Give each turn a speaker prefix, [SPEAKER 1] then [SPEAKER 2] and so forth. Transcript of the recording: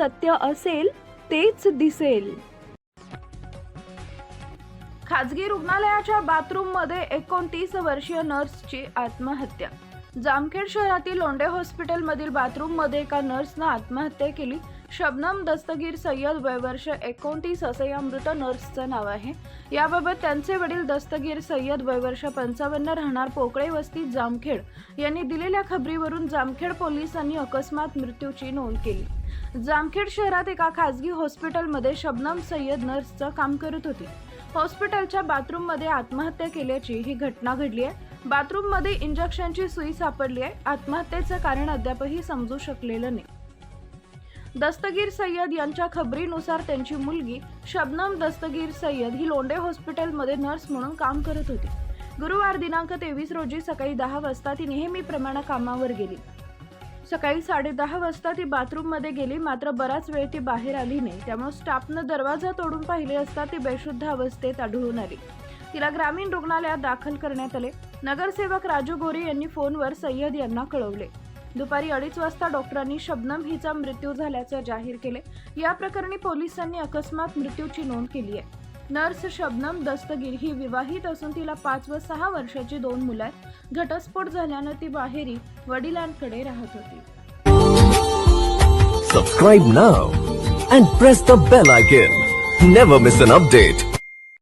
[SPEAKER 1] सत्य असेल तेच दिसेल. खाजगी रुग्णालयाच्या बाथरूममध्ये 29 वर्षीय नर्सची आत्महत्या. जामखेड शहरातील लोंढे हॉस्पिटलमधील बाथरूममध्ये एका नर्सनं आत्महत्या केली. शबनम दस्तगीर सय्यद, वय वर्ष 29 असे या मृत नर्सचं नाव आहे. याबाबत त्यांचे वडील दस्तगीर सय्यद, वय वर्ष 55, राहणार पोकळे वस्ती, जामखेड यांनी दिलेल्या खबरीवरून जामखेड पोलिसांनी अकस्मात मृत्यूची नोंद केली. जामखेड शहरात एका खाजगी हॉस्पिटलमध्ये शबनम सय्यद नर्सचं काम करत होती. हॉस्पिटलच्या बाथरूममध्ये आत्महत्या केल्याची ही घटना घडली आहे. बाथरूममध्ये इंजेक्शनची सुई सापडली आहे. आत्महत्येचं कारण अद्यापही समजू शकलेलं नाही. दस्तगीर सय्यद यांच्या खबरीनुसार त्यांची मुलगी शबनम दस्तगीर सय्यद ही लोंढे हॉस्पिटलमध्ये नर्स म्हणून काम करत होती. गुरुवार दिनांक 23 रोजी सकाळी 10 वाजता ती नेहमीप्रमाणे कामावर गेली. सकाळी 10:30 वाजता ती बाथरूममध्ये गेली, मात्र बराच वेळ ती बाहेर आली नाही. त्यामुळे स्टाफनं दरवाजा तोडून पाहिले असता ती बेशुद्ध अवस्थेत आढळून आली. तिला ग्रामीण रुग्णालयात दाखल करण्यात आले. नगरसेवक राजू गोरे यांनी फोनवर सय्यद यांना कळवले. दुपारी 2:30 वाजता डॉक्टरांनी शबनम हिचा मृत्यू झाल्याचे जाहीर केले. या प्रकरणी पोलिसांनी अकस्मात मृत्यूची नोंद केली आहे. नर्स शबनम दस्तगीर ही विवाहित असून तिला 5 व 6 वर्षाची 2 मुलं आहेत. घटस्फोट झाल्यानं ती माहेरी वडिलांकडे राहत होती.
[SPEAKER 2] Subscribe now and press the bell icon. Never miss an update.